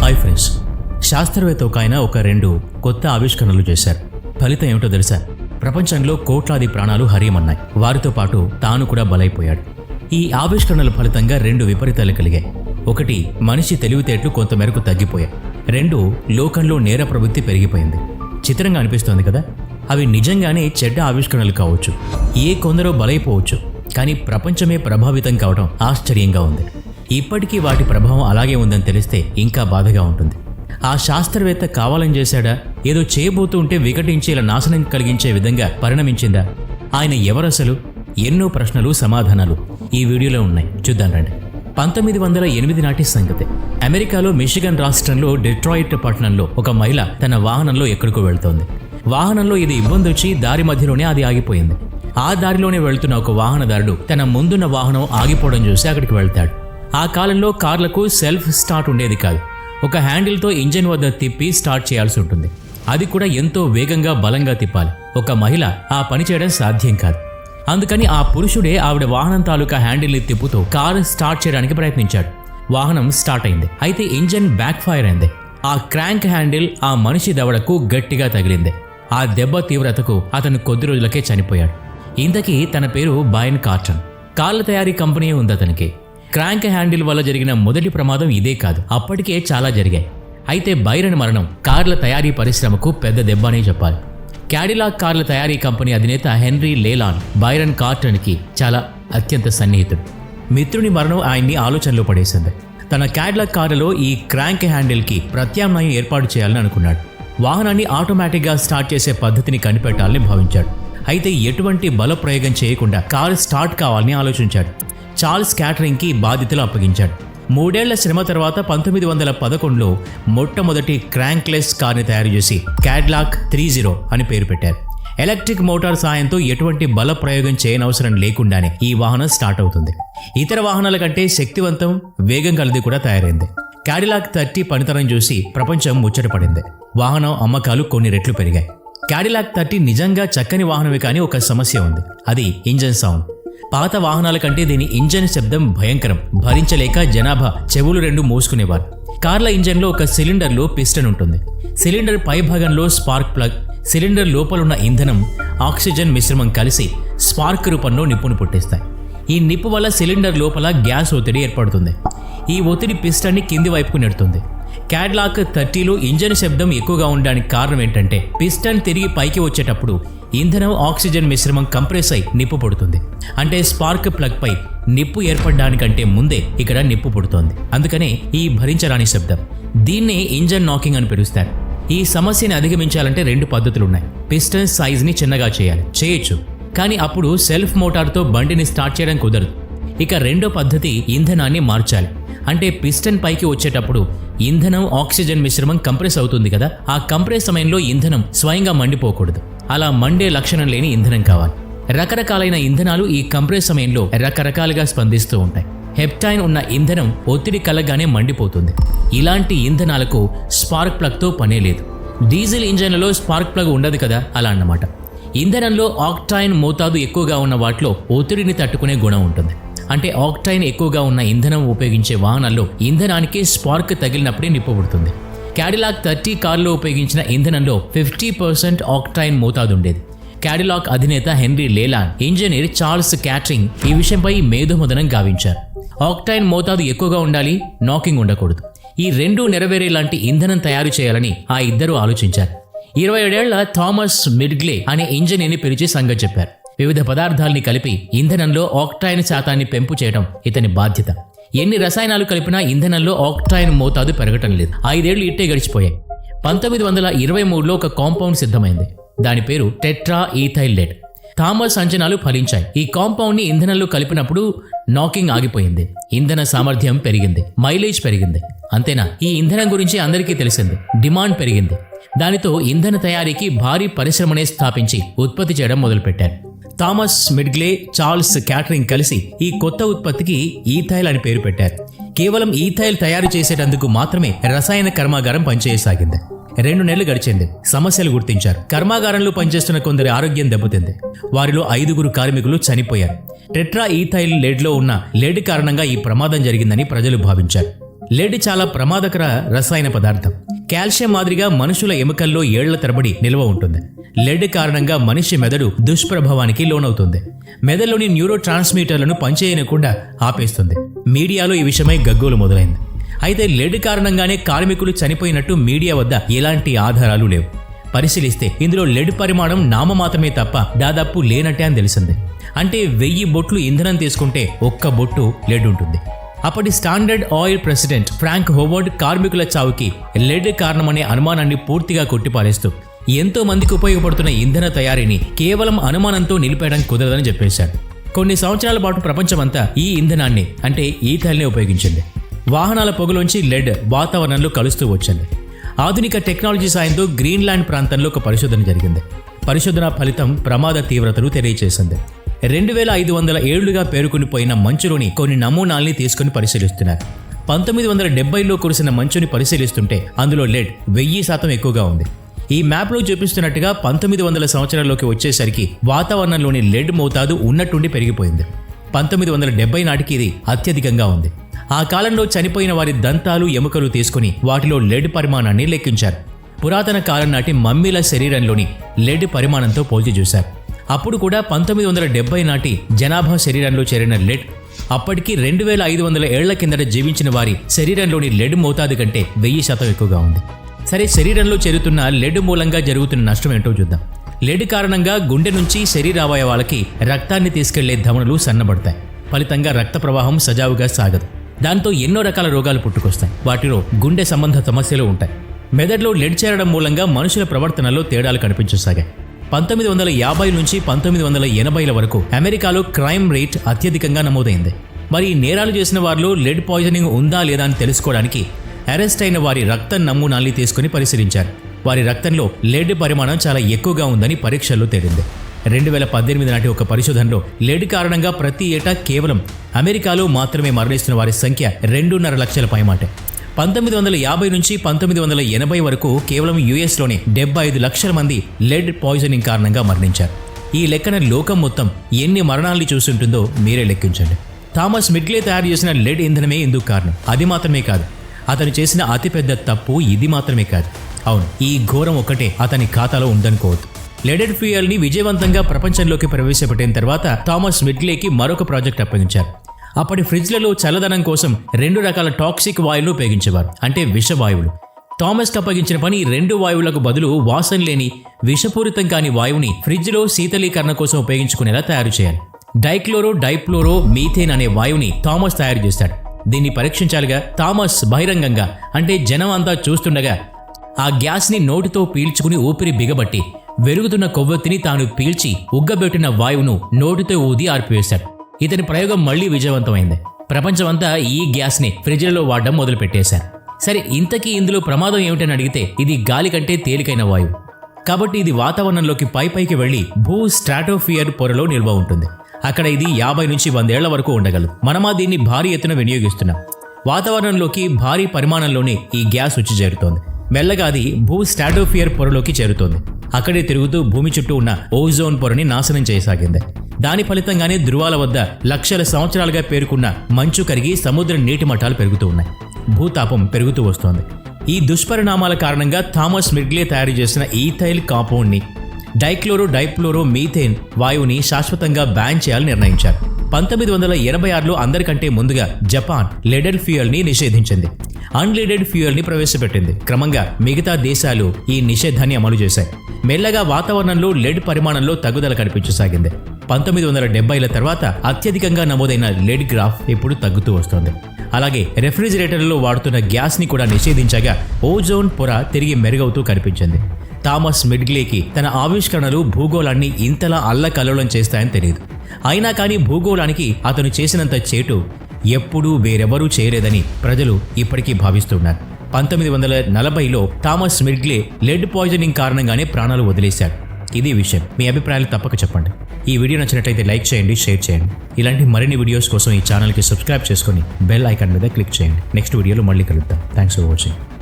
Hi friends, శాస్త్రవేత్త ఒక ఆయన రెండు కొత్త ఆవిష్కరణలు చేశారు. ఫలితం ఏమిటో తెలుసా? ప్రపంచంలో కోట్లాది ప్రాణాలు హరియమన్నాయి. వారితో పాటు తాను కూడా బలైపోయాడు. ఈ ఆవిష్కరణల ఫలితంగా రెండు విపరీతాలు కలిగాయి. ఒకటి, మనిషి తెలివితేటలు కొంతమేరకు తగ్గిపోయాయి. రెండు, లోకంలో నేర ప్రవృత్తి పెరిగిపోయింది. చిత్రంగా అనిపిస్తోంది కదా? అవి నిజంగానే చెడ్డ ఆవిష్కరణలు కావచ్చు, కొందరో బలైపోవచ్చు, కానీ ప్రపంచమే ప్రభావితం కావడం ఆశ్చర్యంగా ఉంది. ఇప్పటికీ వాటి ప్రభావం అలాగే ఉందని తెలిస్తే ఇంకా బాధగా ఉంటుంది. ఆ శాస్త్రవేత్త కావాలని చేశాడా? ఏదో చేయబోతూ ఉంటే వికటించేలా నాశనం కలిగించే విధంగా పరిణమించిందా? ఆయన ఎవరసలు? ఎన్నో ప్రశ్నలు, సమాధానాలు ఈ వీడియోలో ఉన్నాయి. చూద్దాం రండి. 1908 నాటి సంగతి. అమెరికాలో మిషిగన్ రాష్ట్రంలో డెట్రాయిట్ పట్టణంలో ఒక మహిళ తన వాహనంలో ఎక్కడికో వెళ్తోంది. వాహనంలో ఇది ఇబ్బంది వచ్చి దారి మధ్యలోనే అది ఆగిపోయింది. ఆ దారిలోనే వెళ్తున్న ఒక వాహనదారుడు తన ముందున్న వాహనం ఆగిపోవడం చూసి అక్కడికి వెళ్తాడు. ఆ కాలంలో కార్లకు సెల్ఫ్ స్టార్ట్ ఉండేది కాదు. ఒక హ్యాండిల్తో ఇంజిన్ వద్ద తిప్పి స్టార్ట్ చేయాల్సి ఉంటుంది. అది కూడా ఎంతో వేగంగా, బలంగా తిప్పాలి. ఒక మహిళ ఆ పని చేయడం సాధ్యం కాదు. అందుకని ఆ పురుషుడే ఆవిడ వాహనం తాలూకా హ్యాండిల్ని తిప్పుతూ కారు స్టార్ట్ చేయడానికి ప్రయత్నించాడు. వాహనం స్టార్ట్ అయింది. అయితే ఇంజిన్ బ్యాక్ ఫైర్ అయింది. ఆ క్రాంక్ హ్యాండిల్ ఆ మనిషి దవడకు గట్టిగా తగిలింది. ఆ దెబ్బ తీవ్రతకు అతను కొద్ది రోజులకే చనిపోయాడు. ఇంతకీ తన పేరు బైరన్ కార్టన్. కార్ల తయారీ కంపెనీ ఉంది అతనికి. క్రాంక్ హ్యాండిల్ వల్ల జరిగిన మొదటి ప్రమాదం ఇదే కాదు, అప్పటికే చాలా జరిగాయి. అయితే బైరన్ మరణం కార్ల తయారీ పరిశ్రమకు పెద్ద దెబ్బ అనే చెప్పాలి. క్యాడిలాక్ కార్ల తయారీ కంపెనీ అధినేత హెన్రీ లేలాన్ బైరన్ కార్టన్కి చాలా అత్యంత సన్నిహితుడు. మిత్రుని మరణం ఆయన్ని ఆలోచనలో పడేసింది. తన క్యాడిలాక్ కారులో ఈ క్రాంక్ హ్యాండిల్కి ప్రత్యామ్నాయం ఏర్పాటు చేయాలని అనుకున్నాడు. వాహనాన్ని ఆటోమేటిక్గా స్టార్ట్ చేసే పద్ధతిని కనిపెట్టాలని భావించాడు. అయితే ఎటువంటి బల ప్రయోగం చేయకుండా కారు స్టార్ట్ కావాలని ఆలోచించాడు. చార్ల్స్ క్యాటరింగ్కి బాధ్యతలు అప్పగించాడు. 3 ఏళ్ల శ్రమ తర్వాత 1911లో మొట్టమొదటి క్రాంక్లెస్ కార్ని తయారు చేసి క్యాడిలాక్ 30 అని పేరు పెట్టారు. ఎలక్ట్రిక్ మోటార్ సాయంతో ఎటువంటి బల ప్రయోగం చేయనవసరం లేకుండానే ఈ వాహనం స్టార్ట్ అవుతుంది. ఇతర వాహనాల కంటే శక్తివంతం, వేగం కలది కూడా తయారైంది. క్యాడిలాక్ 30 పనితనం చూసి ప్రపంచం ముచ్చటపడింది. వాహనం అమ్మకాలు కొన్ని రెట్లు పెరిగాయి. క్యాడిలాక్ 30 నిజంగా చక్కని వాహనమే, కానీ ఒక సమస్య ఉంది. అది ఇంజన్ సౌండ్. పాత వాహనాల కంటే దీని ఇంజన్ శబ్దం భయంకరం. భరించలేక జనాభా చెవులు 2 మూసుకునేవారు. కార్ల ఇంజన్లో ఒక సిలిండర్లో పిస్టన్ ఉంటుంది. సిలిండర్ పై భాగంలో స్పార్క్ ప్లగ్. సిలిండర్ లోపలున్న ఇంధనం, ఆక్సిజన్ మిశ్రమం కలిసి స్పార్క్ రూపంలో నిప్పును పుట్టిస్తాయి. ఈ నిప్పు వల్ల సిలిండర్ లోపల గ్యాస్ ఒత్తిడి ఏర్పడుతుంది. ఈ ఒత్తిడి పిస్టన్ని కింది వైపుకు నెడుతుంది. క్యాడిలాక్ 30లో ఇంజన్ శబ్దం ఎక్కువగా ఉండడానికి కారణం ఏంటంటే పిస్టన్ తిరిగి పైకి వచ్చేటప్పుడు ఇంధనం, ఆక్సిజన్ మిశ్రమం కంప్రెస్ అయి నిప్పు పుడుతుంది. అంటే స్పార్క్ ప్లగ్ పై నిప్పు ఏర్పడడానికంటే ముందే ఇక్కడ నిప్పు పుడుతోంది. అందుకనే ఈ భరించరాని శబ్దం. దీన్నే ఇంజన్ నాకింగ్ అని పిలుస్తారు. ఈ సమస్యని అధిగమించాలంటే 2 పద్ధతులున్నాయి. పిస్టన్ సైజ్ని చిన్నగా చేయొచ్చు, కానీ అప్పుడు సెల్ఫ్ మోటార్తో బండిని స్టార్ట్ చేయడం కుదరదు. ఇక రెండో పద్ధతి, ఇంధనాన్ని మార్చాలి. అంటే పిస్టన్ పైకి వచ్చేటప్పుడు ఇంధనం, ఆక్సిజన్ మిశ్రమం కంప్రెస్ అవుతుంది కదా, ఆ కంప్రెస్ సమయంలో ఇంధనం స్వయంగా మండిపోకూడదు. అలా మండే లక్షణం లేని ఇంధనం కావాలి. రకరకాలైన ఇంధనాలు ఈ కంప్రెస్ సమయంలో రకరకాలుగా స్పందిస్తూ ఉంటాయి. హెప్టైన్ ఉన్న ఇంధనం ఒత్తిడి కలగానే మండిపోతుంది. ఇలాంటి ఇంధనాలకు స్పార్క్ ప్లగ్తో పనే లేదు. డీజిల్ ఇంజన్లలో స్పార్క్ ప్లగ్ ఉండదు కదా, అలా అన్నమాట. ఇంధనంలో ఆక్టైన్ మోతాదు ఎక్కువగా ఉన్న వాటిలో ఒత్తిడిని తట్టుకునే గుణం ఉంటుంది. అంటే ఆక్టైన్ ఎక్కువగా ఉన్న ఇంధనం ఉపయోగించే వాహనాల్లో ఇంధనానికి స్పార్క్ తగిలినప్పుడే నిప్పు పుడుతుంది. క్యాడిలాక్ 30 కారులో ఉపయోగించిన ఇంధనంలో 50% ఆక్టైన్ మోతాదు ఉండేది. క్యాడిలాక్ అధినేత హెన్రీ లేలాన్, ఇంజనీర్ చార్ల్స్ క్యాటరింగ్ ఈ విషయంపై మేధోమథనం గావించారు. ఆక్టైన్ మోతాదు ఎక్కువగా ఉండాలి, నాకింగ్ ఉండకూడదు. ఈ రెండూ నెరవేరేలాంటి ఇంధనం తయారు చేయాలని ఆ ఇద్దరు ఆలోచించారు. 27 ఏళ్ల థామస్ మిడ్గ్లే అనే ఇంజనీర్ని పిలిచి సంగతి చెప్పారు. వివిధ పదార్థాలని కలిపి ఇంధనంలో ఆక్టైన్ శాతాన్ని పెంపు చేయడం ఇతని బాధ్యత. ఎన్ని రసాయనాలు కలిపినా ఇంధనంలో ఆక్టైన్ మోతాదు పెరగటం లేదు. 5 ఏళ్లు ఇట్టే గడిచిపోయాయి. 1923లో ఒక కాంపౌండ్ సిద్ధమైంది. దాని పేరు టెట్రా ఈథైల్ లెడ్. థామస్ అంచనాలు ఫలించాయి. ఈ కాంపౌండ్ని ఇంధనంలో కలిపినప్పుడు నాకింగ్ ఆగిపోయింది. ఇంధన సామర్థ్యం పెరిగింది, మైలేజ్ పెరిగింది. అంతేనా, ఈ ఇంధనం గురించి అందరికీ తెలిసింది. డిమాండ్ పెరిగింది. దానితో ఇంధన తయారీకి భారీ పరిశ్రమనే స్థాపించి ఉత్పత్తి చేయడం మొదలుపెట్టారు. థామస్ మిడ్గ్లే, చార్ల్స్ క్యాటరింగ్ కలిసి ఈ కొత్త ఉత్పత్తికి ఈథైల్ అని పేరు పెట్టారు. కేవలం ఈథైల్ తయారు చేసేటందుకు మాత్రమే రసాయన కర్మాగారం పనిచేయసాగింది. 2 నెలలు గడిచింది. సమస్యలు గుర్తించారు. కర్మాగారంలో పనిచేస్తున్న కొందరి ఆరోగ్యం దెబ్బతింది. వారిలో 5 కార్మికులు చనిపోయారు. టెట్రా ఈథైల్ లెడ్లో ఉన్న లెడ్ కారణంగా ఈ ప్రమాదం జరిగిందని ప్రజలు భావించారు. లెడ్ చాలా ప్రమాదకర రసాయన పదార్థం. కాల్షియం మాదిరిగా మనుషుల ఎముకల్లో ఏళ్ల తరబడి నిల్వ ఉంటుంది. లెడ్ కారణంగా మనిషి మెదడు దుష్ప్రభావానికి లోనవుతుంది. మెదడులోని న్యూరో ట్రాన్స్మిటర్లను పనిచేయకుండా ఆపేస్తుంది. మీడియాలో ఈ విషయమై గగ్గోలు మొదలైంది. అయితే లెడ్ కారణంగానే కార్మికులు చనిపోయినట్టు మీడియా వద్ద ఎలాంటి ఆధారాలు లేవు. పరిశీలిస్తే ఇందులో లెడ్ పరిమాణం నామమాత్రమే తప్ప దాదాపు లేనట్టే అని తెలిసింది. అంటే 1000 బొట్లు ఇంధనం తీసుకుంటే 1 బొట్టు లెడ్ ఉంటుంది. అప్పటి standard oil president Frank Howard కార్మికుల చావుకి లెడ్ కారణమనే అనుమానాన్ని పూర్తిగా కొట్టిపారేస్తూ ఎంతో మందికి ఉపయోగపడుతున్న ఇంధన తయారీని కేవలం అనుమానంతో నిలిపేయడం కుదరదని చెప్పేశారు. కొన్ని సంవత్సరాల పాటు ప్రపంచమంతా ఈ ఇంధనాన్ని అంటే ఈథైల్ని ఉపయోగించింది. వాహనాల పొగలోంచి లెడ్ వాతావరణంలో కలుస్తూ వచ్చింది. ఆధునిక టెక్నాలజీ సాయంతో గ్రీన్లాండ్ ప్రాంతంలో ఒక పరిశోధన జరిగింది. పరిశోధన ఫలితం ప్రమాద తీవ్రతను తెలియజేసింది. 2500 ఏళ్లుగా పేరుకునిపోయిన మంచులోని కొన్ని నమూనాల్ని తీసుకుని పరిశీలిస్తున్నారు. 1970లో కురిసిన మంచుని పరిశీలిస్తుంటే అందులో లెడ్ 1000% ఎక్కువగా ఉంది. ఈ మ్యాప్లో చూపిస్తున్నట్టుగా 1900 సంవత్సరాల్లోకి వచ్చేసరికి వాతావరణంలోని లెడ్ మోతాదు ఉన్నట్టుండి పెరిగిపోయింది. 1970 నాటికి ఇది అత్యధికంగా ఉంది. ఆ కాలంలో చనిపోయిన వారి దంతాలు ఎముకలు తీసుకుని వాటిలో లెడ్ పరిమాణాన్ని లెక్కించారు. పురాతన కాలం నాటి మమ్మీల శరీరంలోని లెడ్ పరిమాణంతో పోల్చి చూశారు. అప్పుడు కూడా 1970 నాటి జనాభా శరీరంలో చేరిన లెడ్ అప్పటికి 2500 ఏళ్ల కిందట జీవించిన వారి శరీరంలోని లెడ్ మోతాదు కంటే 1000% ఎక్కువగా ఉంది. సరే, శరీరంలో చేరుతున్న లెడ్ మూలంగా జరుగుతున్న నష్టం ఏంటో చూద్దాం. లెడ్ కారణంగా గుండె నుంచి శరీరావయవాలకి రక్తాన్ని తీసుకెళ్లే ధమనులు సన్నబడతాయి. ఫలితంగా రక్త ప్రవాహం సజావుగా సాగదు. దాంతో ఎన్నో రకాల రోగాలు పుట్టుకొస్తాయి. వాటిలో గుండె సంబంధ సమస్యలు ఉంటాయి. మెదడులో లెడ్ చేరడం మూలంగా మనుషుల ప్రవర్తనలో తేడాలు కనిపించసాగాయి. 1950 నుంచి 1980ల వరకు అమెరికాలో క్రైమ్ రేట్ అత్యధికంగా నమోదైంది. మరి ఈ నేరాలు చేసిన వారిలో లెడ్ పాయిజనింగ్ ఉందా లేదా అని తెలుసుకోవడానికి అరెస్ట్ అయిన వారి రక్త నమూనాల్ని తీసుకుని పరిశీలించారు. వారి రక్తంలో లెడ్ పరిమాణం చాలా ఎక్కువగా ఉందని పరీక్షల్లో తేలింది. 2018 నాటి ఒక పరిశోధనలో లెడ్ కారణంగా ప్రతి ఏటా కేవలం అమెరికాలో మాత్రమే మరణిస్తున్న వారి సంఖ్య 2.5 లక్షల పైమాటే. 1950 నుంచి 1980 వరకు కేవలం యుఎస్లోనే 75 లక్షల మంది లెడ్ పాయిజనింగ్ కారణంగా మరణించారు. ఈ లెక్కన లోకం మొత్తం ఎన్ని మరణాల్ని చూస్తుంటుందో మీరే లెక్కించండి. థామస్ మిడ్గ్లే తయారు చేసిన లెడ్ ఇంధనమే ఇందుకు కారణం. అది మాత్రమే కాదు, అతను చేసిన అతిపెద్ద తప్పు ఇది మాత్రమే కాదు. అవును, ఈ ఘోరం ఒక్కటే అతని ఖాతాలో ఉందనుకోవద్దు. లెడెడ్ ఫ్యూయల్ని విజయవంతంగా ప్రపంచంలోకి ప్రవేశపెట్టిన తర్వాత థామస్ మిడ్గ్లేకి మరొక ప్రాజెక్ట్ అప్పగించారు. అప్పటి ఫ్రిడ్జ్లలో చల్లదనం కోసం 2 రకాల టాక్సిక్ వాయువులు ఉపయోగించేవారు, అంటే విషవాయువులు. థామస్కి అప్పగించిన పని 2 వాయువులకు బదులు వాసన లేని విషపూరితం కాని వాయువుని ఫ్రిడ్జ్లో శీతలీకరణ కోసం ఉపయోగించుకునేలా తయారు చేయాలి. డైక్లోరో మీథేన్ అనే వాయువుని థామస్ తయారు చేశాడు. దీన్ని పరీక్షించాలిగా. థామస్ బహిరంగంగా, అంటే జనం అంతా చూస్తుండగా, ఆ గ్యాస్ని నోటితో పీల్చుకుని ఊపిరి బిగబట్టి వెలుగుతున్న కొవ్వొత్తిని తాను పీల్చి ఉగ్గబెట్టిన వాయువును నోటితో ఊది ఆర్పివేశాడు. ఇతని ప్రయోగం మళ్లీ విజయవంతమైంది. ప్రపంచమంతా ఈ గ్యాస్ని ఫ్రిడ్జ్లలో వాడడం మొదలుపెట్టేశారు. సరే, ఇంతకీ ఇందులో ప్రమాదం ఏమిటని అడిగితే ఇది గాలి కంటే తేలికైన వాయువు. కాబట్టి ఇది వాతావరణంలోకి పైకి వెళ్లి స్ట్రాటోస్ఫియర్ పొరలో నిల్వ ఉంటుంది. అక్కడ ఇది 50 నుంచి 100 ఏళ్ల వరకు ఉండగలదు. మనమా దీన్ని భారీ ఎత్తున వినియోగిస్తున్నాం. వాతావరణంలోకి భారీ పరిమాణంలోనే ఈ గ్యాస్ వచ్చి చేరుతోంది. మెల్లగా అది స్ట్రాటోస్ఫియర్ పొరలోకి చేరుతోంది. అక్కడే తిరుగుతూ భూమి చుట్టూ ఉన్న ఓజోన్ పొరని నాశనం చేయసాగింది. దాని ఫలితంగానే ధృవాల వద్ద లక్షల సంవత్సరాలుగా పేరుకున్న మంచు కరిగి సముద్ర నీటి మట్టాలు పెరుగుతూ ఉన్నాయి. భూతాపం పెరుగుతూ వస్తోంది. ఈ దుష్పరిణామాల కారణంగా థామస్ మిడ్గ్లే తయారు చేసిన ఈథైల్ కాంపౌండ్ని డైక్లోరో మీథేన్ వాయువుని శాశ్వతంగా బ్యాన్ చేయాలని నిర్ణయించారు. 1986లో అందరికంటే ముందుగా జపాన్ లెడెడ్ ఫ్యూయల్ని నిషేధించింది. అన్లీడెడ్ ఫ్యూయల్ని ప్రవేశపెట్టింది. క్రమంగా మిగతా దేశాలు ఈ నిషేధాన్ని అమలు చేశాయి. మెల్లగా వాతావరణంలో లెడ్ పరిమాణంలో తగ్గుదల కనిపించసాగింది. 1970ల తర్వాత అత్యధికంగా నమోదైన లెడ్ గ్రాఫ్ ఇప్పుడు తగ్గుతూ వస్తోంది. అలాగే రెఫ్రిజిరేటర్లలో వాడుతున్న గ్యాస్ని కూడా నిషేధించగా ఓజోన్ పొర తిరిగి మెరుగవుతూ కనిపించింది. థామస్ మిడ్గ్లేకి తన ఆవిష్కరణలు భూగోళాన్ని ఇంతలా అల్లకల్లోలం చేస్తాయని తెలియదు. అయినా కానీ భూగోళానికి అతను చేసినంత చేటు ఎప్పుడూ వేరెవరూ చేయలేదని ప్రజలు ఇప్పటికీ భావిస్తున్నారు. 1940లో థామస్ మిడ్గ్లే లెడ్ పాయిజనింగ్ కారణంగానే ప్రాణాలు వదిలేశాడు. ఇది విషయం. మీ అభిప్రాయాలు తప్పక చెప్పండి. ఈ వీడియో నచ్చినట్లయితే లైక్ చేయండి, షేర్ చేయండి. ఇలాంటి మరిన్ని వీడియోస్ కోసం ఈ ఛానల్కి సబ్స్క్రైబ్ చేసుకొని బెల్ ఐకాన్ మీద క్లిక్ చేయండి. నెక్స్ట్ వీడియోలో మళ్ళీ కలుద్దాం. Thanks for watching.